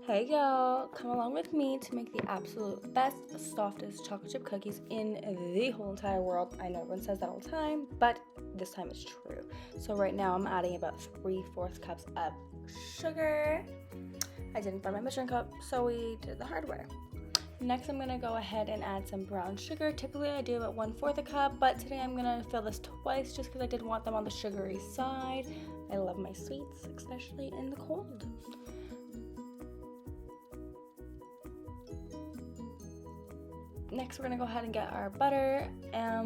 Hey y'all, come along with me to make the absolute best, softest chocolate chip cookies in the whole entire world. I know everyone says that all the time, but this time it's true. So right now I'm adding about 3/4 cups of sugar. I didn't find my measuring cup, so we did the hard way. Next, I'm gonna go ahead and add some brown sugar. Typically I do about 1/4 a cup, but today I'm gonna fill this twice just because I did want them on the sugary side. I love my sweets, especially in the cold. Next, we're gonna go ahead and get our butter.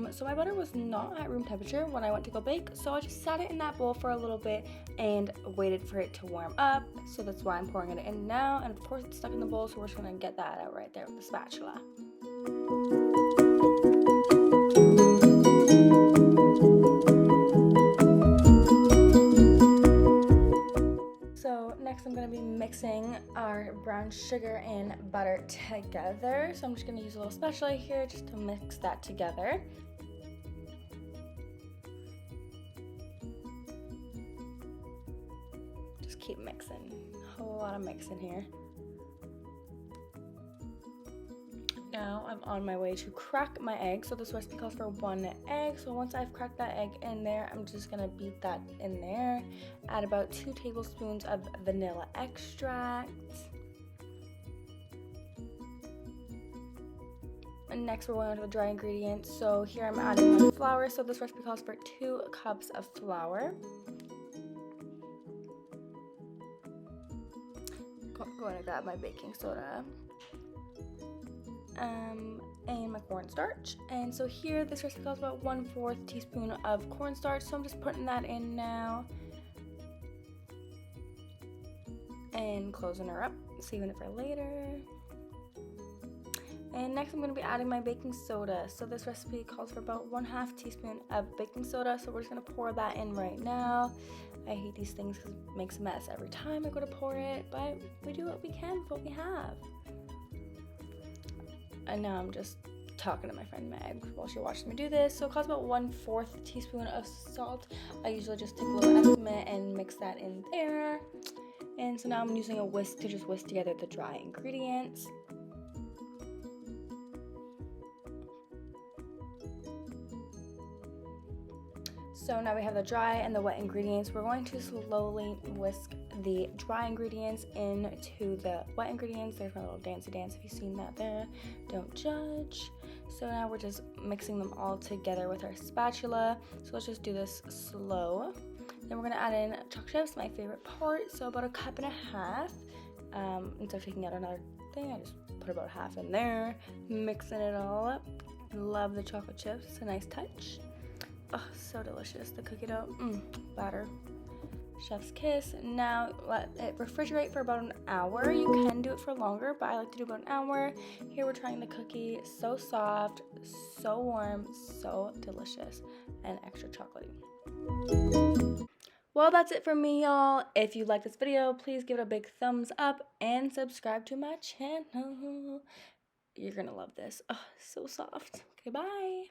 So my butter was not at room temperature when I went to go bake, so I just sat it in that bowl for a little bit and waited for it to warm up. So that's why I'm pouring it in now, and of course it's stuck in the bowl, so we're just gonna get that out right there with the spatula. So next I'm going to be mixing our brown sugar and butter together. So I'm just going to use a little spatula here just to mix that together. Just keep mixing. A whole lot of mixing here. Now I'm on my way to crack my egg. So this recipe calls for 1 egg. So once I've cracked that egg in there, I'm just gonna beat that in there. Add about 2 tablespoons of vanilla extract. And next we're going on to the dry ingredients. So here I'm adding my flour. So this recipe calls for 2 cups of flour. Going to grab my baking soda. And my cornstarch. And so here this recipe calls about 1/4 teaspoon of cornstarch, so I'm just putting that in now and closing her up, saving it for later. And next I'm going to be adding my baking soda. So this recipe calls for about 1/2 teaspoon of baking soda, so we're just going to pour that in right now. I hate these things because it makes a mess every time I go to pour it, but we do what we can with what we have. And now I'm just talking to my friend Meg while she watches me do this. So it costs about 1/4 teaspoon of salt. I usually just take a little estimate and mix that in there. And so now I'm using a whisk to just whisk together the dry ingredients. So now we have the dry and the wet ingredients. We're going to slowly whisk the dry ingredients into the wet ingredients. There's my little dancey dance if you've seen that there. Don't judge. So now we're just mixing them all together with our spatula. So let's just do this slow. Then we're gonna add in chocolate chips, my favorite part. So about 1.5 cups. Instead of taking out another thing, I just put about half in there, mixing it all up. Love the chocolate chips, it's a nice touch. Oh, so delicious. The cookie dough, batter, chef's kiss. Now let it refrigerate for about an hour. You can do it for longer, but I like to do about an hour. Here we're trying the cookie. So soft, so warm, so delicious, and extra chocolatey. Well, that's it from me, y'all. If you like this video, please give it a big thumbs up and subscribe to my channel. You're gonna love this. Oh, so soft. Okay, bye.